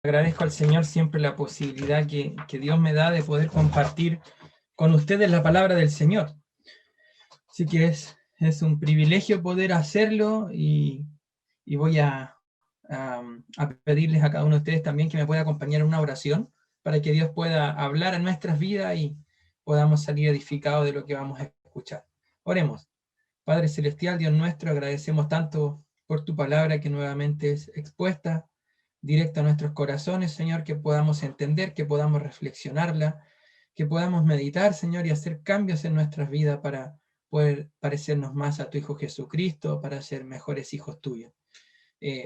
Agradezco al Señor siempre la posibilidad que Dios me da de poder compartir con ustedes la palabra del Señor. Así que es un privilegio poder hacerlo y voy a pedirles a cada uno de ustedes también que me pueda acompañar en una oración para que Dios pueda hablar a nuestras vidas y podamos salir edificados de lo que vamos a escuchar. Oremos. Padre Celestial, Dios nuestro, agradecemos tanto por tu palabra que nuevamente es expuesta directa a nuestros corazones, Señor, que podamos entender, que podamos reflexionarla, que podamos meditar, Señor, y hacer cambios en nuestras vidas para poder parecernos más a tu Hijo Jesucristo, para ser mejores hijos tuyos.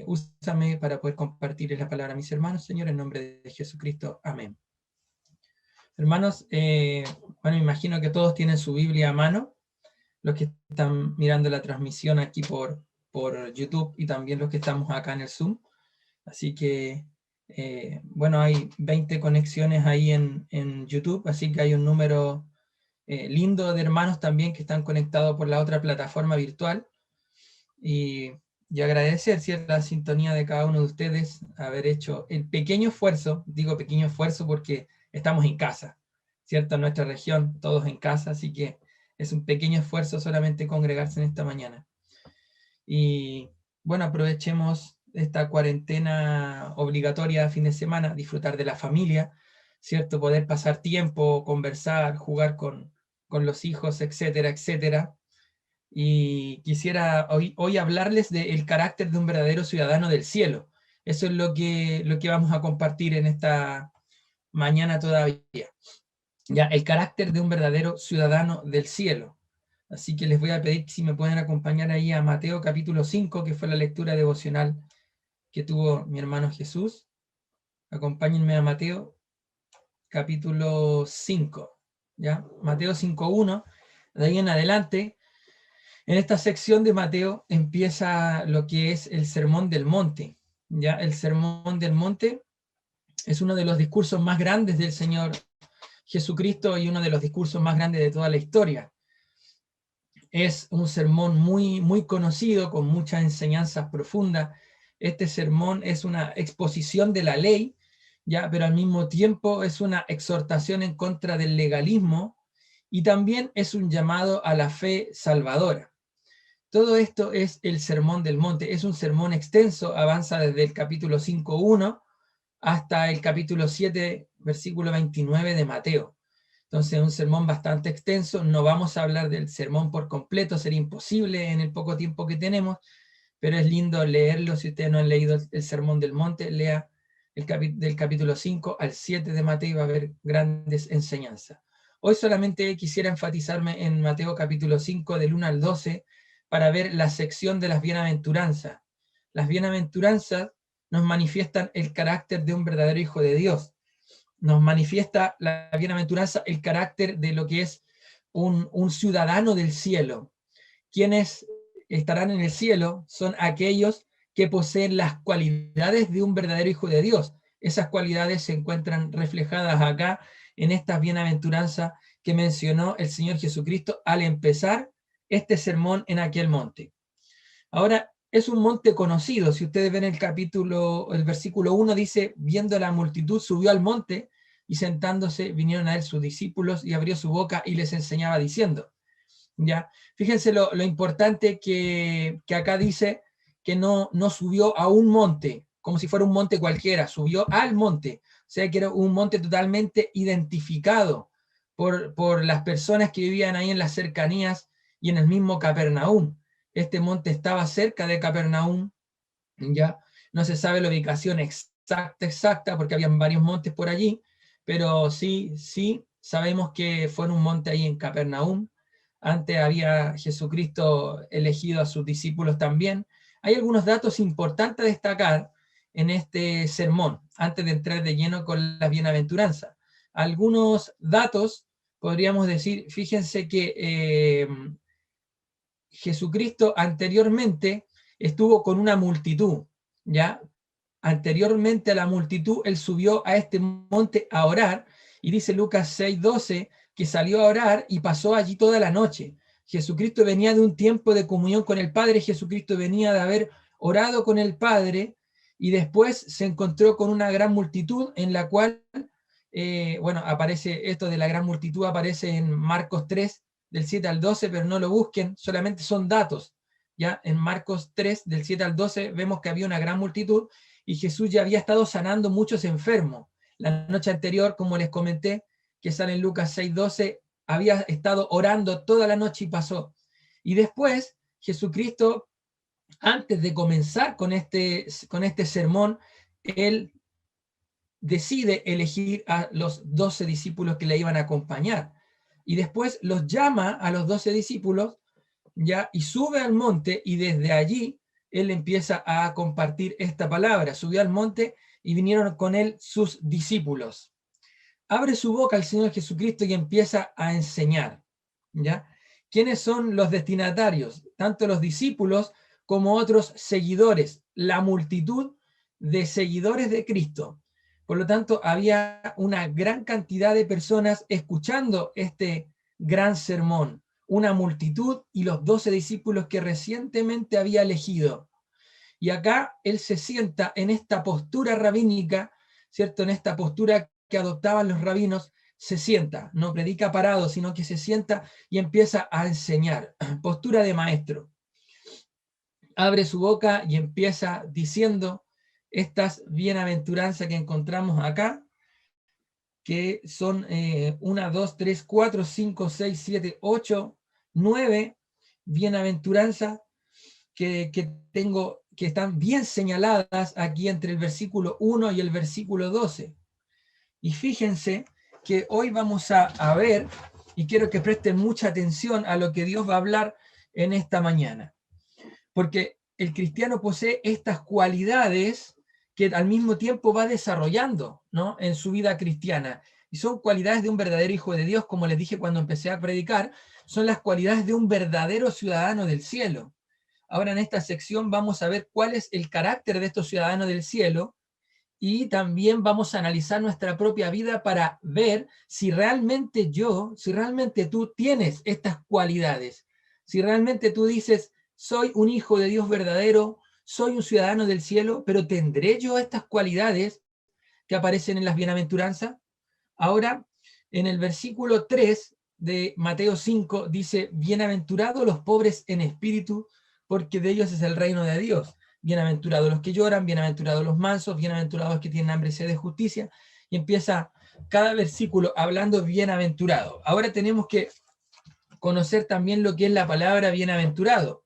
Úsame para poder compartir la palabra a mis hermanos, Señor, en nombre de Jesucristo. Amén. Hermanos, bueno, imagino que todos tienen su Biblia a mano, los que están mirando la transmisión aquí por YouTube y también los que estamos acá en el Zoom. Así que, bueno, hay 20 conexiones ahí en YouTube, así que hay un número lindo de hermanos también que están conectados por la otra plataforma virtual. Y agradecer, ¿cierto?, la sintonía de cada uno de ustedes, haber hecho el pequeño esfuerzo, digo pequeño esfuerzo porque estamos en casa, ¿cierto? En nuestra región, todos en casa, así que es un pequeño esfuerzo solamente congregarse en esta mañana. Y bueno, aprovechemos esta cuarentena obligatoria a fin de semana, disfrutar de la familia, ¿cierto? Poder pasar tiempo, conversar, jugar con los hijos, etcétera, etcétera. Y quisiera hoy hablarles del carácter de un verdadero ciudadano del cielo. Eso es lo que vamos a compartir en esta mañana todavía. Ya, el carácter de un verdadero ciudadano del cielo. Así que les voy a pedir si me pueden acompañar ahí a Mateo capítulo 5, que fue la lectura devocional que tuvo mi hermano Jesús. Acompáñenme a Mateo capítulo 5, ¿ya? Mateo 5:1, de ahí en adelante. En esta sección de Mateo empieza lo que es el Sermón del Monte, ¿ya? El Sermón del Monte es uno de los discursos más grandes del Señor Jesucristo y uno de los discursos más grandes de toda la historia. Es un sermón muy, muy conocido, con muchas enseñanzas profundas. Este sermón es una exposición de la ley, ¿ya? Pero al mismo tiempo es una exhortación en contra del legalismo y también es un llamado a la fe salvadora. Todo esto es el Sermón del Monte. Es un sermón extenso, avanza desde el capítulo 5:1 hasta el capítulo 7, versículo 29 de Mateo. Entonces, un sermón bastante extenso. No vamos a hablar del sermón por completo, sería imposible en el poco tiempo que tenemos, pero es lindo leerlo. Si ustedes no han leído el Sermón del Monte, lea del capítulo 5 al 7 de Mateo y va a haber grandes enseñanzas. Hoy solamente quisiera enfatizarme en Mateo capítulo 5, del 1 al 12, para ver la sección de las bienaventuranzas. Las bienaventuranzas nos manifiestan el carácter de un verdadero hijo de Dios. Nos manifiesta la bienaventuranza el carácter de lo que es un ciudadano del cielo. Quienes estarán en el cielo son aquellos que poseen las cualidades de un verdadero hijo de Dios. Esas cualidades se encuentran reflejadas acá en estas bienaventuranzas que mencionó el Señor Jesucristo al empezar este sermón en aquel monte. Ahora, es un monte conocido. Si ustedes ven el versículo 1 dice, viendo la multitud, subió al monte y sentándose vinieron a él sus discípulos y abrió su boca y les enseñaba diciendo. ¿Ya? Fíjense lo importante que acá dice que no subió a un monte, como si fuera un monte cualquiera, subió al monte. O sea que era un monte totalmente identificado por las personas que vivían ahí en las cercanías y en el mismo Capernaum. Este monte estaba cerca de Capernaum, ¿ya? No se sabe la ubicación exacta, porque habían varios montes por allí, pero sí sabemos que fue en un monte ahí en Capernaum. Antes había Jesucristo elegido a sus discípulos también. Hay algunos datos importantes a destacar en este sermón, antes de entrar de lleno con las bienaventuranzas. Algunos datos, podríamos decir, fíjense que Jesucristo anteriormente estuvo con una multitud, ¿ya? Anteriormente a la multitud, él subió a este monte a orar, y dice Lucas 6:12, que salió a orar y pasó allí toda la noche. Jesucristo venía de un tiempo de comunión con el Padre, Jesucristo venía de haber orado con el Padre, y después se encontró con una gran multitud en la cual, bueno, aparece esto de la gran multitud, aparece en Marcos 3, del 7 al 12, pero no lo busquen, solamente son datos. Ya en Marcos 3, del 7 al 12, vemos que había una gran multitud y Jesús ya había estado sanando muchos enfermos. La noche anterior, como les comenté, que sale en Lucas 6, 12, había estado orando toda la noche y pasó. Y después, Jesucristo, antes de comenzar con este sermón, él decide elegir a los 12 discípulos que le iban a acompañar. Y después los llama a los 12 discípulos, ya, y sube al monte, y desde allí él empieza a compartir esta palabra. Subió al monte y vinieron con él sus discípulos. Abre su boca el Señor Jesucristo y empieza a enseñar, ¿ya? ¿Quiénes son los destinatarios? Tanto los discípulos como otros seguidores, la multitud de seguidores de Cristo. Por lo tanto, había una gran cantidad de personas escuchando este gran sermón, una multitud y los 12 discípulos que recientemente había elegido. Y acá él se sienta en esta postura rabínica, ¿cierto? En esta postura que adoptaban los rabinos, se sienta, no predica parado, sino que se sienta y empieza a enseñar, postura de maestro. Abre su boca y empieza diciendo estas bienaventuranzas que encontramos acá, que son 1, 2, 3, 4, 5, 6, 7, 8, 9 bienaventuranzas que tengo, que están bien señaladas aquí entre el versículo 1 y el versículo 12. Y fíjense que hoy vamos a ver, y quiero que presten mucha atención a lo que Dios va a hablar en esta mañana. Porque el cristiano posee estas cualidades que al mismo tiempo va desarrollando, ¿no?, en su vida cristiana. Y son cualidades de un verdadero hijo de Dios, como les dije cuando empecé a predicar, son las cualidades de un verdadero ciudadano del cielo. Ahora en esta sección vamos a ver cuál es el carácter de estos ciudadanos del cielo, y también vamos a analizar nuestra propia vida para ver si realmente si realmente tú tienes estas cualidades, si realmente tú dices, soy un hijo de Dios verdadero, soy un ciudadano del cielo, pero ¿tendré yo estas cualidades que aparecen en las bienaventuranzas? Ahora, en el versículo 3 de Mateo 5 dice, bienaventurados los pobres en espíritu, porque de ellos es el reino de Dios. Bienaventurados los que lloran, bienaventurados los mansos, bienaventurados los que tienen hambre y sed de justicia. Y empieza cada versículo hablando bienaventurado. Ahora tenemos que conocer también lo que es la palabra bienaventurado.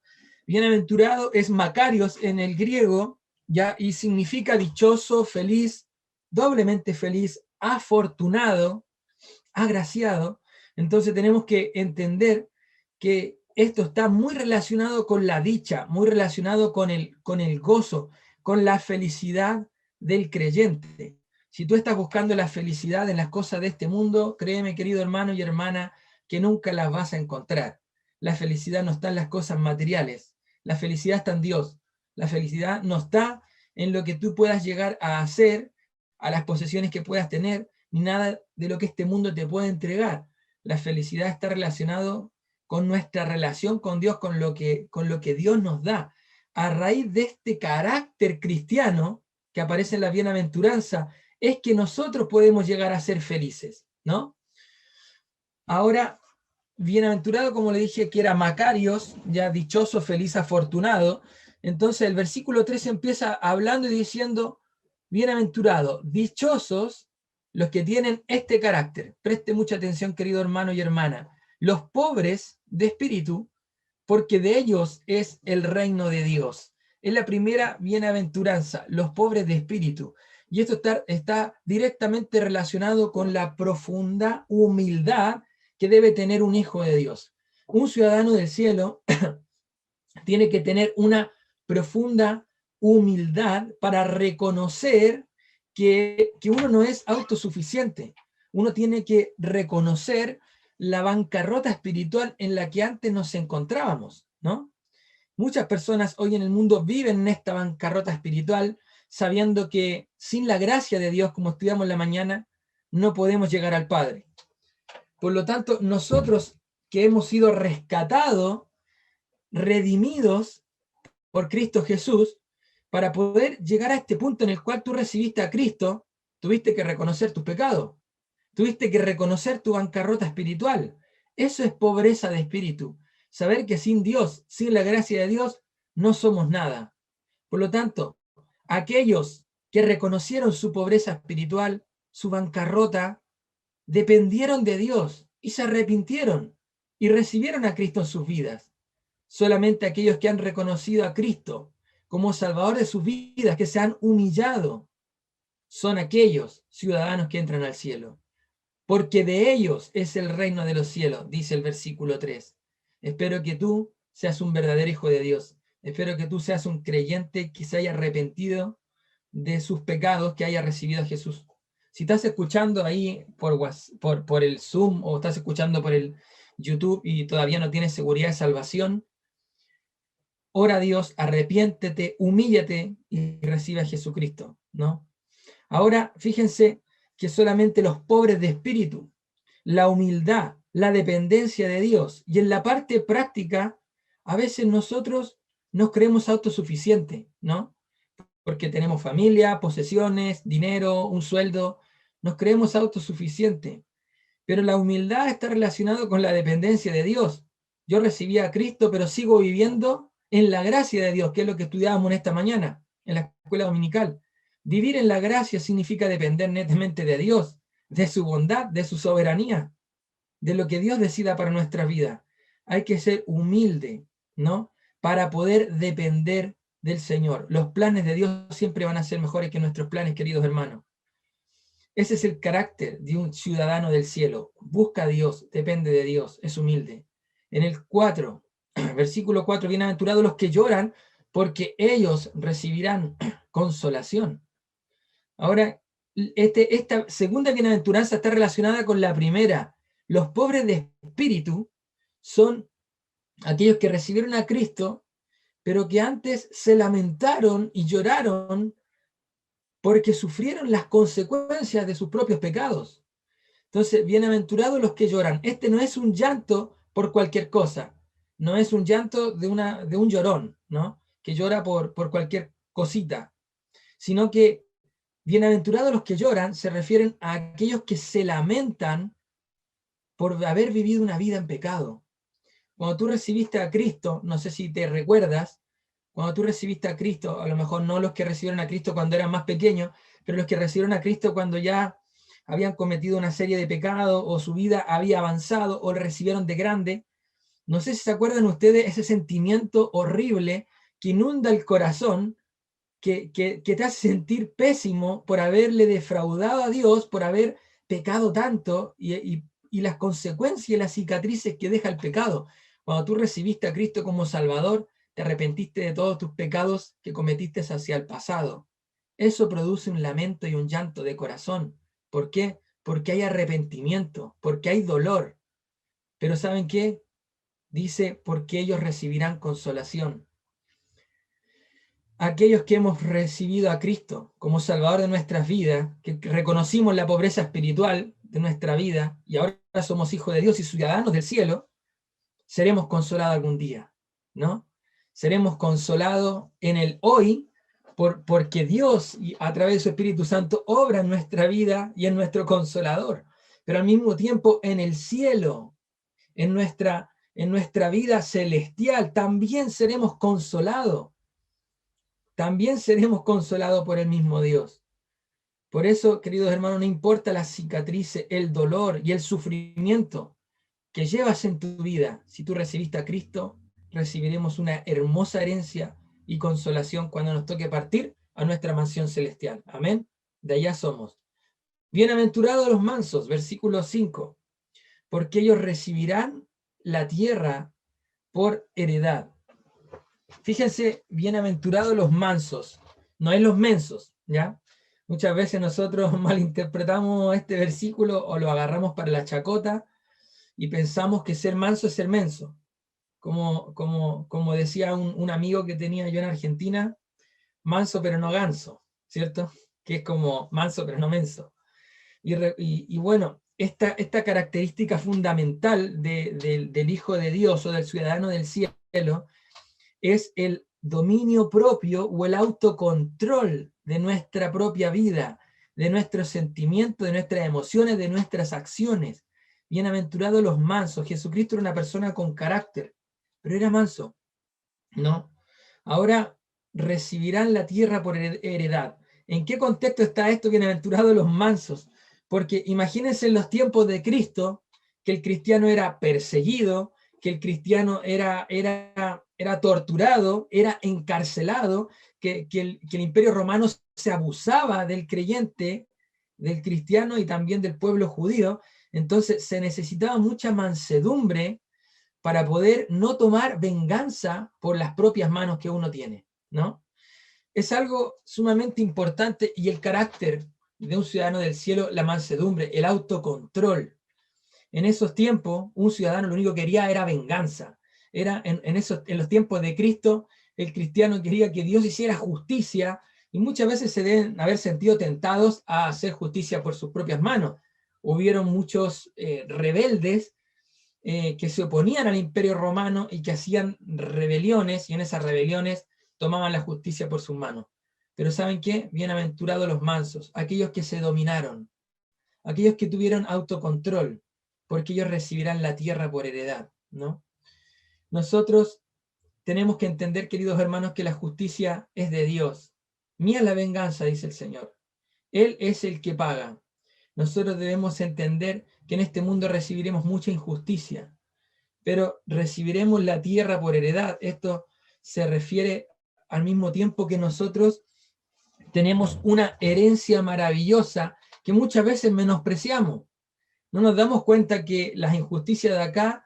Bienaventurado es Makarios en el griego, ¿ya? Y significa dichoso, feliz, doblemente feliz, afortunado, agraciado. Entonces tenemos que entender que esto está muy relacionado con la dicha, muy relacionado con el gozo, con la felicidad del creyente. Si tú estás buscando la felicidad en las cosas de este mundo, créeme, querido hermano y hermana, que nunca las vas a encontrar. La felicidad no está en las cosas materiales, la felicidad está en Dios. La felicidad no está en lo que tú puedas llegar a hacer, a las posesiones que puedas tener, ni nada de lo que este mundo te puede entregar. La felicidad está relacionado con nuestra relación con Dios, con lo que Dios nos da. A raíz de este carácter cristiano que aparece en la bienaventuranza, es que nosotros podemos llegar a ser felices, ¿no? Ahora, bienaventurado, como le dije, que era Makarios, ya dichoso, feliz, afortunado. Entonces el versículo 3 empieza hablando y diciendo, bienaventurado, dichosos los que tienen este carácter. Preste mucha atención, querido hermano y hermana. Los pobres de espíritu, porque de ellos es el reino de Dios. Es la primera bienaventuranza, los pobres de espíritu. Y esto está directamente relacionado con la profunda humildad que debe tener un hijo de Dios. Un ciudadano del cielo tiene que tener una profunda humildad para reconocer que uno no es autosuficiente. Uno tiene que reconocer la bancarrota espiritual en la que antes nos encontrábamos, ¿no? Muchas personas hoy en el mundo viven en esta bancarrota espiritual, sabiendo que sin la gracia de Dios, como estudiamos en la mañana, no podemos llegar al Padre. Por lo tanto, nosotros que hemos sido rescatados, redimidos por Cristo Jesús, para poder llegar a este punto en el cual tú recibiste a Cristo, tuviste que reconocer tus pecados, tuviste que reconocer tu bancarrota espiritual. Eso es pobreza de espíritu. Saber que sin Dios, sin la gracia de Dios, no somos nada. Por lo tanto, aquellos que reconocieron su pobreza espiritual, su bancarrota, dependieron de Dios y se arrepintieron y recibieron a Cristo en sus vidas. Solamente aquellos que han reconocido a Cristo como Salvador de sus vidas, que se han humillado, son aquellos ciudadanos que entran al cielo. Porque de ellos es el reino de los cielos, dice el versículo 3. Espero que tú seas un verdadero hijo de Dios. Espero que tú seas un creyente que se haya arrepentido de sus pecados, que haya recibido a Jesús. Si estás escuchando ahí por el Zoom o estás escuchando por el YouTube y todavía no tienes seguridad de salvación, ora a Dios, arrepiéntete, humíllate y recibe a Jesucristo, ¿no? Ahora, fíjense que solamente los pobres de espíritu, la humildad, la dependencia de Dios, y en la parte práctica, a veces nosotros nos creemos autosuficientes, ¿no? Porque tenemos familia, posesiones, dinero, un sueldo, nos creemos autosuficientes. Pero la humildad está relacionada con la dependencia de Dios. Yo recibí a Cristo, pero sigo viviendo en la gracia de Dios, que es lo que estudiábamos en esta mañana, en la escuela dominical. Vivir en la gracia significa depender netamente de Dios, de su bondad, de su soberanía, de lo que Dios decida para nuestra vida. Hay que ser humilde, ¿no? Para poder depender del Señor. Los planes de Dios siempre van a ser mejores que nuestros planes, queridos hermanos. Ese es el carácter de un ciudadano del cielo. Busca a Dios, depende de Dios, es humilde. En el 4, versículo 4, bienaventurados los que lloran, porque ellos recibirán consolación. Ahora, esta segunda bienaventuranza está relacionada con la primera. Los pobres de espíritu son aquellos que recibieron a Cristo, pero que antes se lamentaron y lloraron porque sufrieron las consecuencias de sus propios pecados. Entonces, bienaventurados los que lloran. Este no es un llanto por cualquier cosa, no es un llanto de un llorón, ¿no? Que llora por cualquier cosita, sino que bienaventurados los que lloran se refieren a aquellos que se lamentan por haber vivido una vida en pecado. Cuando tú recibiste a Cristo, no sé si te recuerdas, cuando tú recibiste a Cristo, a lo mejor no los que recibieron a Cristo cuando eran más pequeños, pero los que recibieron a Cristo cuando ya habían cometido una serie de pecados o su vida había avanzado o lo recibieron de grande. No sé si se acuerdan ustedes ese sentimiento horrible que inunda el corazón, que te hace sentir pésimo por haberle defraudado a Dios, por haber pecado tanto y las consecuencias y las cicatrices que deja el pecado. Cuando tú recibiste a Cristo como Salvador, te arrepentiste de todos tus pecados que cometiste hacia el pasado. Eso produce un lamento y un llanto de corazón. ¿Por qué? Porque hay arrepentimiento, porque hay dolor. Pero ¿saben qué? Dice, porque ellos recibirán consolación. Aquellos que hemos recibido a Cristo como Salvador de nuestras vidas, que reconocimos la pobreza espiritual de nuestra vida y ahora somos hijos de Dios y ciudadanos del cielo, seremos consolados algún día, ¿no? Seremos consolados en el hoy porque Dios, a través de su Espíritu Santo, obra en nuestra vida y en nuestro consolador, pero al mismo tiempo en el cielo, en nuestra vida celestial, también seremos consolados. También seremos consolados por el mismo Dios. Por eso, queridos hermanos, no importa las cicatrices, el dolor y el sufrimiento que llevas en tu vida, si tú recibiste a Cristo, recibiremos una hermosa herencia y consolación cuando nos toque partir a nuestra mansión celestial. Amén. De allá somos. Bienaventurados los mansos, versículo 5, porque ellos recibirán la tierra por heredad. Fíjense, bienaventurados los mansos, no es los mensos, ¿ya? Muchas veces nosotros malinterpretamos este versículo o lo agarramos para la chacota y pensamos que ser manso es ser menso. Como decía un amigo que tenía yo en Argentina, manso pero no ganso, ¿cierto? Que es como manso pero no menso. Y bueno, esta característica fundamental del Hijo de Dios o del ciudadano del cielo es el dominio propio o el autocontrol de nuestra propia vida, de nuestros sentimientos, de nuestras emociones, de nuestras acciones. Bienaventurados los mansos. Jesucristo era una persona con carácter, pero era manso, ¿no? Ahora recibirán la tierra por heredad. ¿En qué contexto está esto? Bienaventurados los mansos. Porque imagínense en los tiempos de Cristo, que el cristiano era perseguido, que el cristiano era torturado, era encarcelado, que el imperio romano se abusaba del creyente, del cristiano y también del pueblo judío. Entonces se necesitaba mucha mansedumbre para poder no tomar venganza por las propias manos que uno tiene, ¿no? Es algo sumamente importante, y el carácter de un ciudadano del cielo, la mansedumbre, el autocontrol. En esos tiempos, un ciudadano lo único que quería era venganza. Era en los tiempos de Cristo, el cristiano quería que Dios hiciera justicia, y muchas veces se deben haber sentido tentados a hacer justicia por sus propias manos. Hubieron muchos rebeldes que se oponían al imperio romano y que hacían rebeliones, y en esas rebeliones tomaban la justicia por sus manos. Pero ¿saben qué? Bienaventurados los mansos, aquellos que se dominaron, aquellos que tuvieron autocontrol, porque ellos recibirán la tierra por heredad, ¿no? Nosotros tenemos que entender, queridos hermanos, que la justicia es de Dios. Mía la venganza, dice el Señor. Él es el que paga. Nosotros debemos entender que en este mundo recibiremos mucha injusticia, pero recibiremos la tierra por heredad. Esto se refiere al mismo tiempo que nosotros tenemos una herencia maravillosa que muchas veces menospreciamos. No nos damos cuenta que las injusticias de acá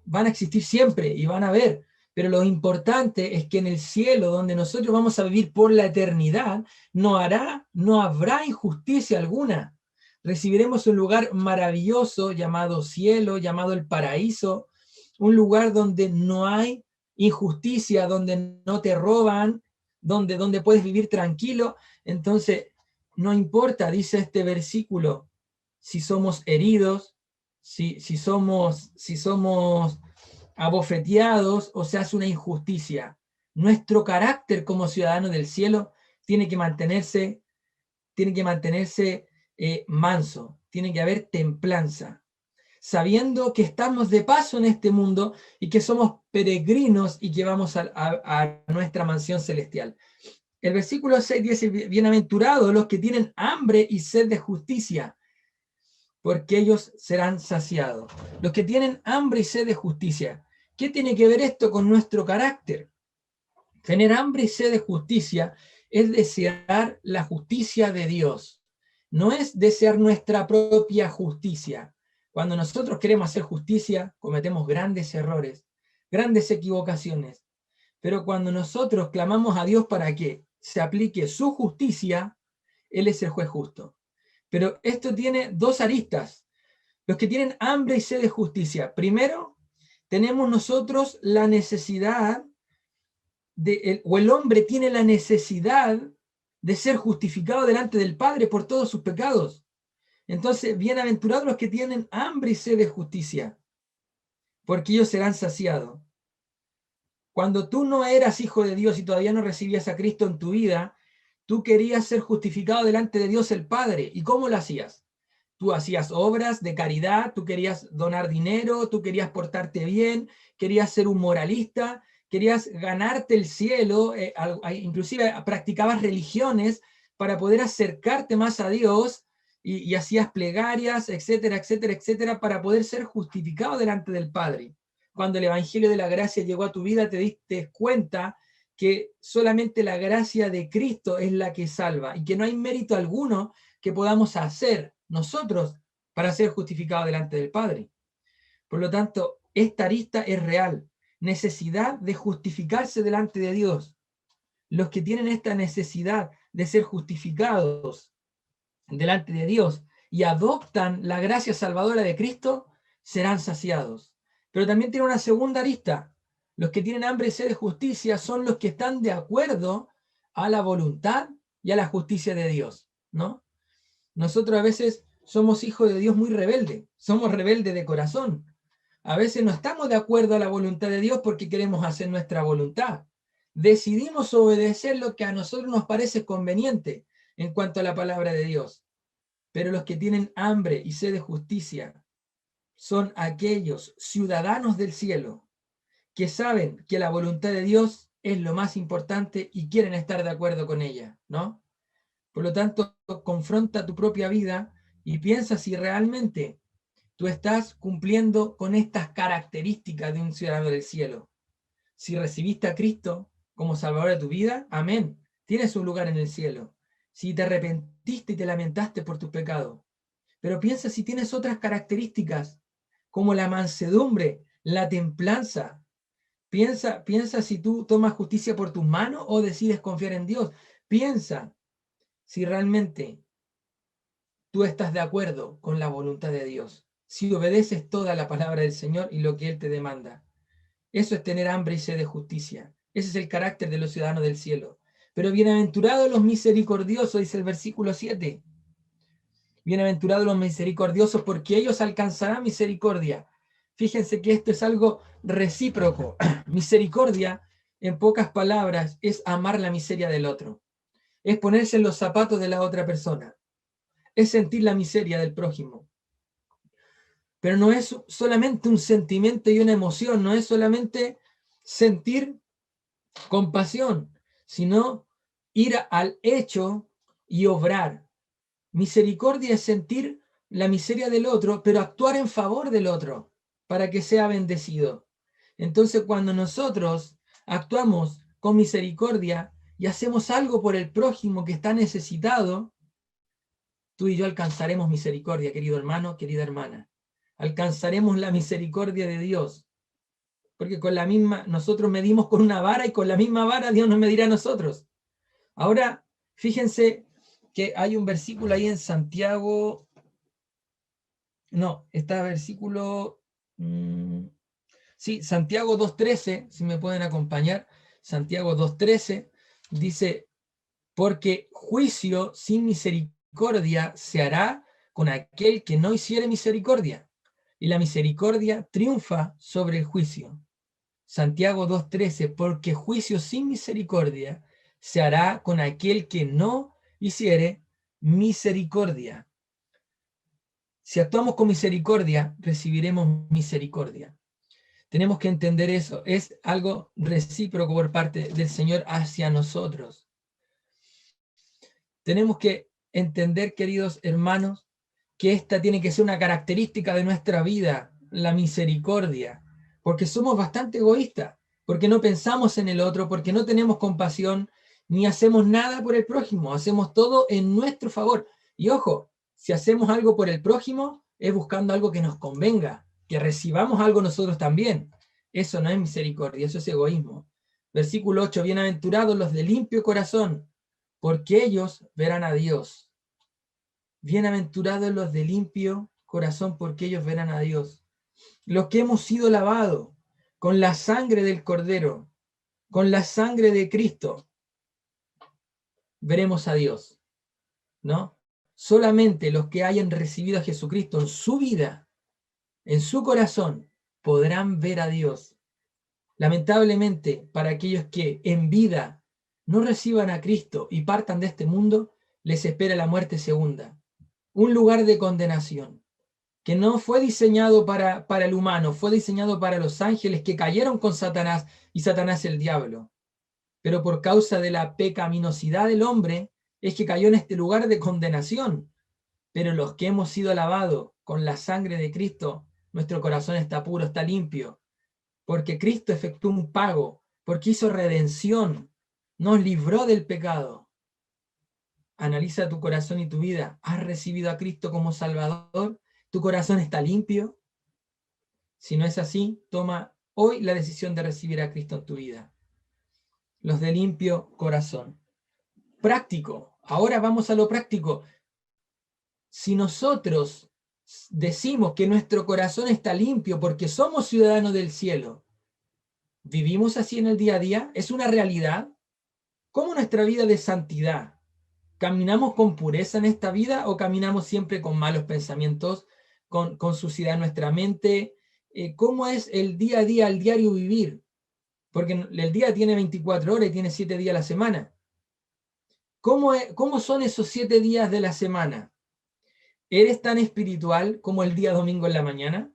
van a existir siempre y van a haber, pero lo importante es que en el cielo, donde nosotros vamos a vivir por la eternidad, no habrá injusticia alguna. Recibiremos un lugar maravilloso llamado cielo, llamado el paraíso, un lugar donde no hay injusticia, donde no te roban, donde puedes vivir tranquilo. Entonces, no importa, dice este versículo, si somos heridos, si somos abofeteados o se hace una injusticia. Nuestro carácter como ciudadano del cielo tiene que mantenerse manso, tiene que haber templanza, sabiendo que estamos de paso en este mundo y que somos peregrinos y que vamos a nuestra mansión celestial. El versículo 6 dice: bienaventurados los que tienen hambre y sed de justicia, porque ellos serán saciados. Los que tienen hambre y sed de justicia. ¿Qué tiene que ver esto con nuestro carácter? Tener hambre y sed de justicia es desear la justicia de Dios. No es desear nuestra propia justicia. Cuando nosotros queremos hacer justicia, cometemos grandes errores, grandes equivocaciones. Pero cuando nosotros clamamos a Dios para que se aplique su justicia, Él es el juez justo. Pero esto tiene dos aristas. Los que tienen hambre y sed de justicia. Primero, tenemos nosotros la necesidad, o el hombre tiene la necesidad de ser justificado delante del Padre por todos sus pecados. Entonces, bienaventurados los que tienen hambre y sed de justicia, porque ellos serán saciados. Cuando tú no eras hijo de Dios y todavía no recibías a Cristo en tu vida, tú querías ser justificado delante de Dios el Padre. ¿Y cómo lo hacías? Tú hacías obras de caridad, tú querías donar dinero, tú querías portarte bien, querías ser un moralista, querías ganarte el cielo, inclusive practicabas religiones para poder acercarte más a Dios y hacías plegarias, etcétera, etcétera, etcétera, para poder ser justificado delante del Padre. Cuando el Evangelio de la Gracia llegó a tu vida, te diste cuenta que solamente la gracia de Cristo es la que salva y que no hay mérito alguno que podamos hacer nosotros para ser justificados delante del Padre. Por lo tanto, esta arista es real. Necesidad de justificarse delante de Dios. Los que tienen esta necesidad de ser justificados delante de Dios y adoptan la gracia salvadora de Cristo, serán saciados. Pero también tiene una segunda arista. Los que tienen hambre y sed de justicia son los que están de acuerdo a la voluntad y a la justicia de Dios, ¿no? Nosotros a veces somos hijos de Dios muy rebeldes, somos rebeldes de corazón. A veces no estamos de acuerdo a la voluntad de Dios porque queremos hacer nuestra voluntad. decidimos obedecer lo que a nosotros nos parece conveniente en cuanto a la palabra de Dios. Pero los que tienen hambre y sed de justicia son aquellos ciudadanos del cielo que saben que la voluntad de Dios es lo más importante y quieren estar de acuerdo con ella, ¿no? Por lo tanto, confronta tu propia vida y piensa si realmente tú estás cumpliendo con estas características de un ciudadano del cielo. Si recibiste a Cristo como Salvador de tu vida, amén, tienes un lugar en el cielo. Si te arrepentiste y te lamentaste por tus pecados, pero piensa si tienes otras características como la mansedumbre, la templanza. Piensa si tú tomas justicia por tus manos o decides confiar en Dios. Piensa si realmente tú estás de acuerdo con la voluntad de Dios, si obedeces toda la palabra del Señor y lo que Él te demanda. Eso es tener hambre y sed de justicia. Ese es el carácter de los ciudadanos del cielo. Pero bienaventurados los misericordiosos, dice el versículo 7. Bienaventurados los misericordiosos, porque ellos alcanzarán misericordia. Fíjense que esto es algo recíproco. Misericordia, en pocas palabras, es amar la miseria del otro. Es ponerse en los zapatos de la otra persona. Es sentir la miseria del prójimo. Pero no es solamente un sentimiento y una emoción, no es solamente sentir compasión, sino ir al hecho y obrar. Misericordia es sentir la miseria del otro, pero actuar en favor del otro para que sea bendecido. Entonces, cuando nosotros actuamos con misericordia y hacemos algo por el prójimo que está necesitado, tú y yo alcanzaremos misericordia, querido hermano, querida hermana. Alcanzaremos la misericordia de Dios. Porque con la misma, nosotros medimos con una vara y con la misma vara Dios nos medirá a nosotros. Ahora, fíjense que hay un versículo ahí en Santiago. No, está versículo. Sí, Santiago 2:13, si me pueden acompañar. Santiago 2:13 dice: porque juicio sin misericordia se hará con aquel que no hiciere misericordia, y la misericordia triunfa sobre el juicio. Santiago 2:13, porque juicio sin misericordia se hará con aquel que no hiciere misericordia. Si actuamos con misericordia, recibiremos misericordia. Tenemos que entender eso. Es algo recíproco por parte del Señor hacia nosotros. Tenemos que entender, queridos hermanos, que esta tiene que ser una característica de nuestra vida, la misericordia, porque somos bastante egoístas, porque no pensamos en el otro, porque no tenemos compasión, ni hacemos nada por el prójimo, hacemos todo en nuestro favor. Y ojo, si hacemos algo por el prójimo, es buscando algo que nos convenga, que recibamos algo nosotros también. Eso no es misericordia, eso es egoísmo. Versículo 8, bienaventurados los de limpio corazón, porque ellos verán a Dios. Bienaventurados los de limpio corazón, porque ellos verán a Dios. Los que hemos sido lavados con la sangre del Cordero, con la sangre de Cristo, veremos a Dios, ¿no? Solamente los que hayan recibido a Jesucristo en su vida, en su corazón, podrán ver a Dios. Lamentablemente, para aquellos que en vida no reciban a Cristo y partan de este mundo, les espera la muerte segunda, un lugar de condenación, que no fue diseñado para el humano, fue diseñado para los ángeles que cayeron con Satanás y Satanás el diablo. Pero por causa de la pecaminosidad del hombre, es que cayó en este lugar de condenación. Pero los que hemos sido lavados con la sangre de Cristo, nuestro corazón está puro, está limpio, porque Cristo efectuó un pago, porque hizo redención, nos libró del pecado. Analiza tu corazón y tu vida. ¿Has recibido a Cristo como Salvador? ¿Tu corazón está limpio? Si no es así, toma hoy la decisión de recibir a Cristo en tu vida. Los de limpio corazón. Práctico. Ahora vamos a lo práctico. Si nosotros decimos que nuestro corazón está limpio porque somos ciudadanos del cielo, ¿vivimos así en el día a día? ¿Es una realidad? ¿Cómo nuestra vida de santidad? ¿Caminamos con pureza en esta vida o caminamos siempre con malos pensamientos, con suciedad en nuestra mente? ¿Cómo es el día a día, el diario vivir? porque el día tiene 24 horas y tiene 7 días a la semana. ¿Cómo son esos 7 días de la semana? ¿Eres tan espiritual como el día domingo en la mañana?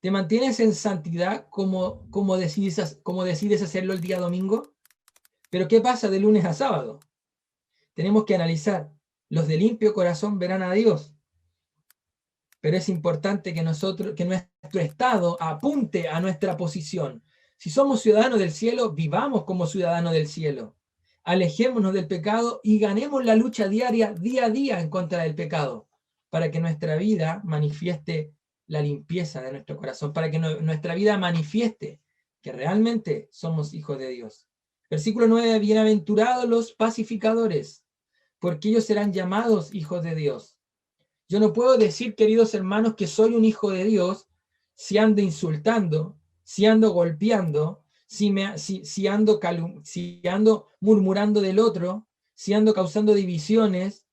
¿Te mantienes en santidad como decides hacerlo el día domingo? Pero ¿qué pasa de lunes a sábado? Tenemos que analizar. Los de limpio corazón verán a Dios. Pero es importante que nuestro estado apunte a nuestra posición. Si somos ciudadanos del cielo, vivamos como ciudadanos del cielo. Alejémonos del pecado y ganemos la lucha diaria, día a día, en contra del pecado, para que nuestra vida manifieste la limpieza de nuestro corazón, para que nuestra vida manifieste que realmente somos hijos de Dios. Versículo 9, bienaventurados los pacificadores, porque ellos serán llamados hijos de Dios. Yo no puedo decir, queridos hermanos, que soy un hijo de Dios si ando insultando, si ando golpeando, si ando murmurando del otro, si ando causando divisiones,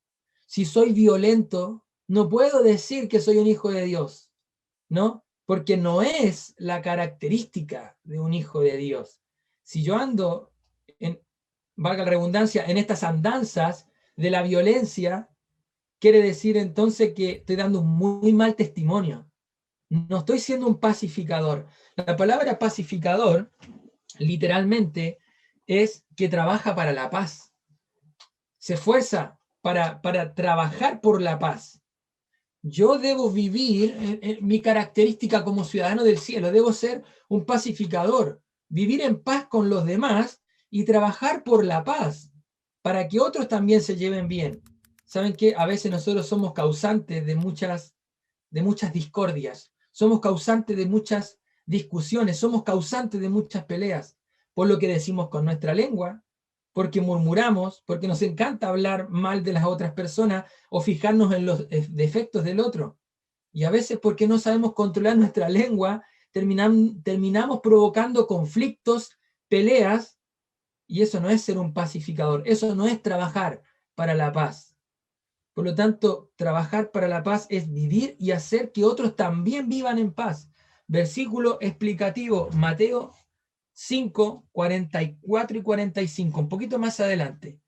si soy violento. No puedo decir que soy un hijo de Dios, ¿no? Porque no es la característica de un hijo de Dios. Si yo ando, valga la redundancia, en estas andanzas de la violencia, quiere decir entonces que estoy dando un muy mal testimonio. No estoy siendo un pacificador. La palabra pacificador, literalmente, es que trabaja para la paz. Se esfuerza para trabajar por la paz. Yo debo vivir, mi característica como ciudadano del cielo, debo ser un pacificador, vivir en paz con los demás y trabajar por la paz, para que otros también se lleven bien. ¿Saben qué? A veces nosotros somos causantes de muchas discordias, somos causantes de muchas discusiones, somos causantes de muchas peleas, por lo que decimos con nuestra lengua, porque murmuramos, porque nos encanta hablar mal de las otras personas o fijarnos en los defectos del otro. Y a veces porque no sabemos controlar nuestra lengua, terminamos provocando conflictos, peleas, y eso no es ser un pacificador, eso no es trabajar para la paz. Por lo tanto, trabajar para la paz es vivir y hacer que otros también vivan en paz. Versículo explicativo, Mateo 5, 44 y 45, un poquito más adelante,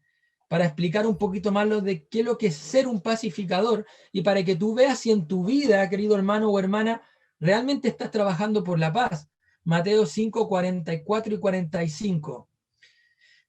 para explicar un poquito más lo de qué es lo que es ser un pacificador y para que tú veas si en tu vida, querido hermano o hermana, realmente estás trabajando por la paz. Mateo 5, 44 y 45.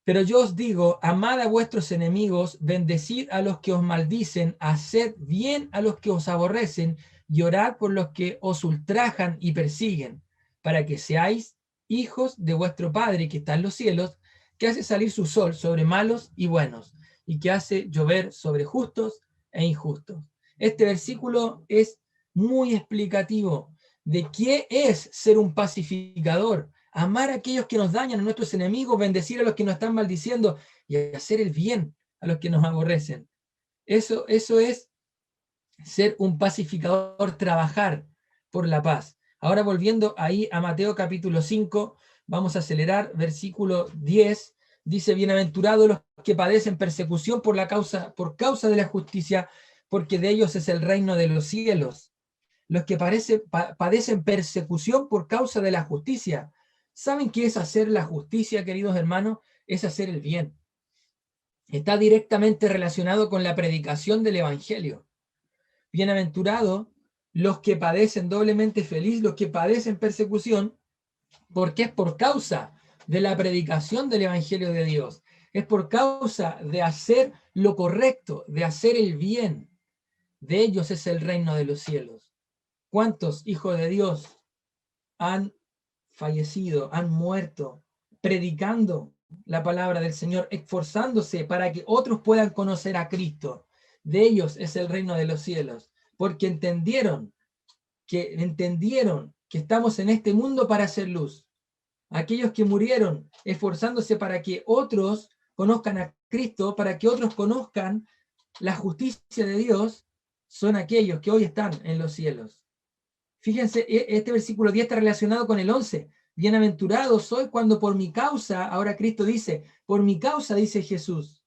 Pero yo os digo, amad a vuestros enemigos, bendecid a los que os maldicen, haced bien a los que os aborrecen y orad por los que os ultrajan y persiguen, para que seáis hijos de vuestro Padre que está en los cielos, que hace salir su sol sobre malos y buenos, y que hace llover sobre justos e injustos. Este versículo es muy explicativo de qué es ser un pacificador. Amar a aquellos que nos dañan, a nuestros enemigos, bendecir a los que nos están maldiciendo y hacer el bien a los que nos aborrecen. Eso es ser un pacificador, trabajar por la paz. Ahora volviendo ahí a Mateo capítulo 5, vamos a acelerar, versículo 10, dice, bienaventurados los que padecen persecución por causa de la justicia, porque de ellos es el reino de los cielos. Los que padecen persecución por causa de la justicia. ¿Saben qué es hacer la justicia, queridos hermanos? Es hacer el bien. Está directamente relacionado con la predicación del Evangelio. Bienaventurados los que padecen, doblemente feliz los que padecen persecución, porque es por causa de la predicación del Evangelio de Dios. Es por causa de hacer lo correcto, de hacer el bien. De ellos es el reino de los cielos. ¿Cuántos hijos de Dios han fallecido, han muerto, predicando la palabra del Señor, esforzándose para que otros puedan conocer a Cristo? De ellos es el reino de los cielos, porque entendieron que estamos en este mundo para hacer luz. Aquellos que murieron esforzándose para que otros conozcan a Cristo, para que otros conozcan la justicia de Dios, son aquellos que hoy están en los cielos. Fíjense, este versículo 10 está relacionado con el 11. Bienaventurado soy cuando por mi causa, ahora Cristo dice, por mi causa, dice Jesús,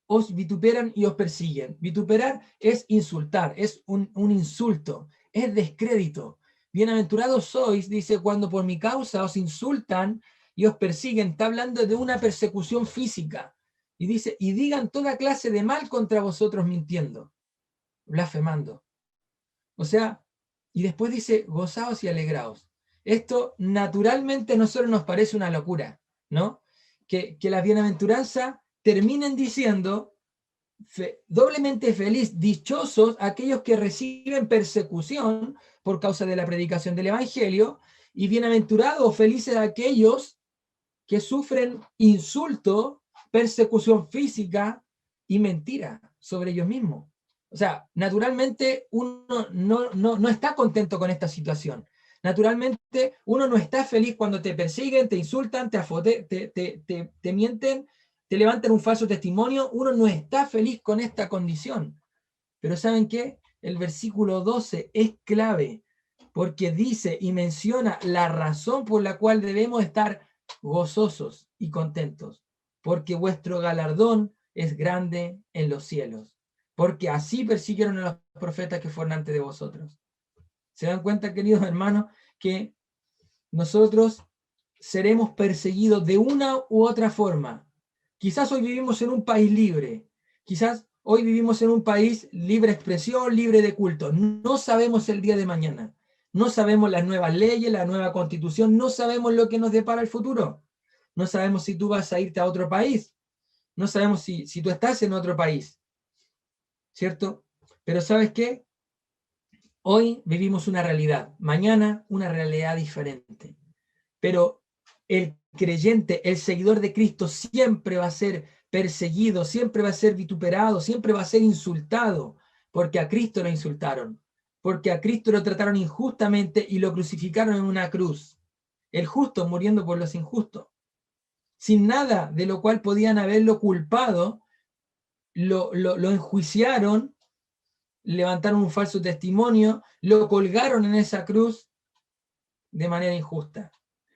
os vituperan y os persiguen. Vituperar es insultar, es un insulto, es descrédito. Bienaventurados sois, dice, cuando por mi causa os insultan y os persiguen, está hablando de una persecución física. Y dice, y digan toda clase de mal contra vosotros mintiendo, blasfemando. O sea, y después dice, gozaos y alegraos. Esto naturalmente a nosotros nos parece una locura, ¿no? Que las bienaventuranzas terminen diciendo, doblemente feliz, dichosos aquellos que reciben persecución por causa de la predicación del Evangelio, y bienaventurados o felices aquellos que sufren insulto, persecución física y mentira sobre ellos mismos. O sea, naturalmente uno no está contento con esta situación. Naturalmente uno no está feliz cuando te persiguen, te insultan, te mienten, te levantan un falso testimonio. Uno no está feliz con esta condición. Pero ¿saben qué? El versículo 12 es clave, porque dice y menciona la razón por la cual debemos estar gozosos y contentos, porque vuestro galardón es grande en los cielos, porque así persiguieron a los profetas que fueron antes de vosotros. ¿Se dan cuenta, queridos hermanos, que nosotros seremos perseguidos de una u otra forma? Quizás hoy vivimos en un país libre, quizás hoy vivimos en un país libre de expresión, libre de culto. No sabemos el día de mañana. No sabemos las nuevas leyes, la nueva constitución, no sabemos lo que nos depara el futuro. No sabemos si tú vas a irte a otro país. No sabemos si tú estás en otro país. ¿Cierto? Pero ¿sabes qué? Hoy vivimos una realidad, mañana una realidad diferente. Pero el creyente, el seguidor de Cristo, siempre va a ser perseguido, siempre va a ser vituperado, siempre va a ser insultado, porque a Cristo lo insultaron, porque a Cristo lo trataron injustamente y lo crucificaron en una cruz. El justo muriendo por los injustos. Sin nada de lo cual podían haberlo culpado, lo enjuiciaron, levantaron un falso testimonio, lo colgaron en esa cruz de manera injusta.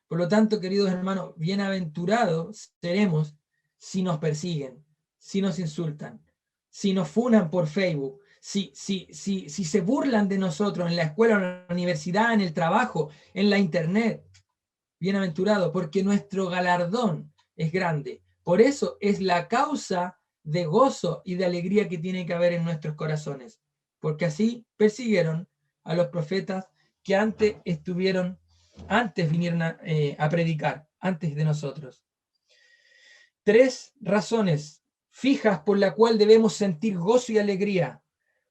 Por lo tanto, queridos hermanos, bienaventurados seremos si nos persiguen, si nos insultan, si nos funan por Facebook, si se burlan de nosotros en la escuela, en la universidad, en el trabajo, en la internet. Bienaventurado, porque nuestro galardón es grande. Por eso es la causa de gozo y de alegría que tiene que haber en nuestros corazones. Porque así persiguieron a los profetas que antes vinieron a predicar, antes de nosotros. 3 razones fijas por la cual debemos sentir gozo y alegría.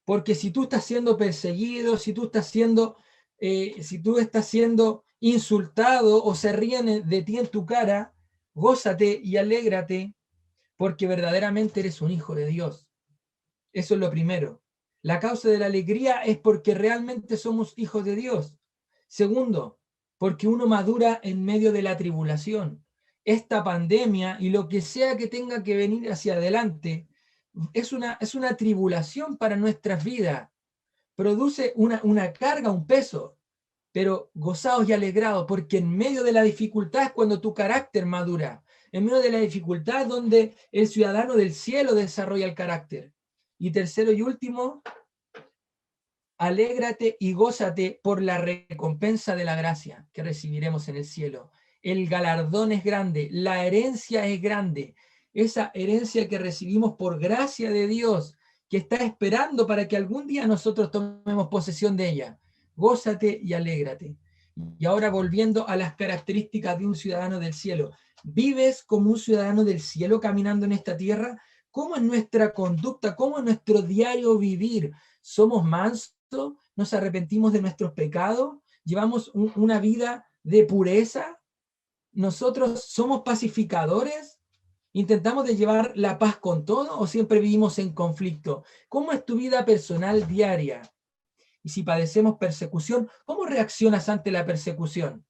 Porque si tú estás siendo perseguido, si tú estás siendo insultado o se ríen de ti en tu cara, gózate y alégrate porque verdaderamente eres un hijo de Dios. Eso es lo primero. La causa de la alegría es porque realmente somos hijos de Dios. Segundo, porque uno madura en medio de la tribulación. Esta pandemia y lo que sea que tenga que venir hacia adelante es una tribulación para nuestras vidas. Produce una carga, un peso, pero gozaos y alegrados, porque en medio de la dificultad es cuando tu carácter madura. En medio de la dificultad es donde el ciudadano del cielo desarrolla el carácter. Y tercero y último, alégrate y gózate por la recompensa de la gracia que recibiremos en el cielo. El galardón es grande, la herencia es grande. Esa herencia que recibimos por gracia de Dios, que está esperando para que algún día nosotros tomemos posesión de ella. Gózate y alégrate. Y ahora volviendo a las características de un ciudadano del cielo. ¿Vives como un ciudadano del cielo caminando en esta tierra? ¿Cómo es nuestra conducta? ¿Cómo es nuestro diario vivir? ¿Somos mansos? ¿Nos arrepentimos de nuestros pecados? ¿Llevamos una vida de pureza? ¿Nosotros somos pacificadores? ¿Intentamos de llevar la paz con todo o siempre vivimos en conflicto? ¿Cómo es tu vida personal diaria? Y si padecemos persecución, ¿cómo reaccionas ante la persecución?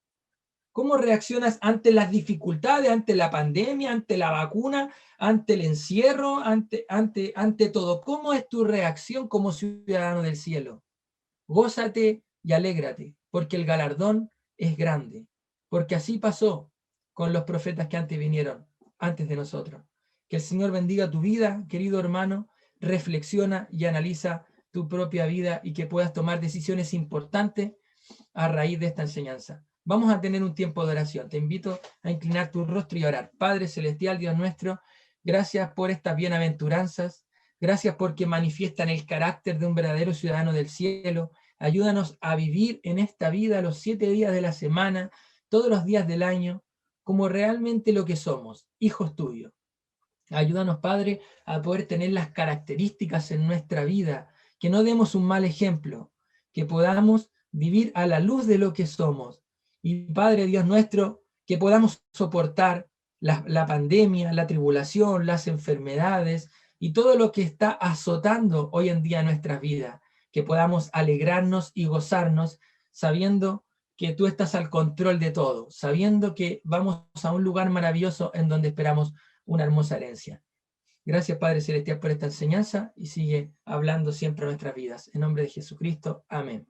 ¿Cómo reaccionas ante las dificultades, ante la pandemia, ante la vacuna, ante el encierro, ante todo? ¿Cómo es tu reacción como ciudadano del cielo? Gózate y alégrate, porque el galardón es grande. Porque así pasó con los profetas que antes vinieron, antes de nosotros. Que el Señor bendiga tu vida, querido hermano. Reflexiona y analiza tu propia vida y que puedas tomar decisiones importantes a raíz de esta enseñanza. Vamos a tener un tiempo de oración. Te invito a inclinar tu rostro y orar. Padre Celestial, Dios nuestro, gracias por estas bienaventuranzas. Gracias porque manifiestan el carácter de un verdadero ciudadano del cielo. Ayúdanos a vivir en esta vida los 7 días de la semana, todos los días del año, como realmente lo que somos, hijos tuyos. Ayúdanos, Padre, a poder tener las características en nuestra vida, que no demos un mal ejemplo, que podamos vivir a la luz de lo que somos. Y Padre Dios nuestro, que podamos soportar la pandemia, la tribulación, las enfermedades y todo lo que está azotando hoy en día nuestras vidas, que podamos alegrarnos y gozarnos sabiendo que tú estás al control de todo, sabiendo que vamos a un lugar maravilloso en donde esperamos una hermosa herencia. Gracias, Padre Celestial, por esta enseñanza y sigue hablando siempre a nuestras vidas. En nombre de Jesucristo, amén.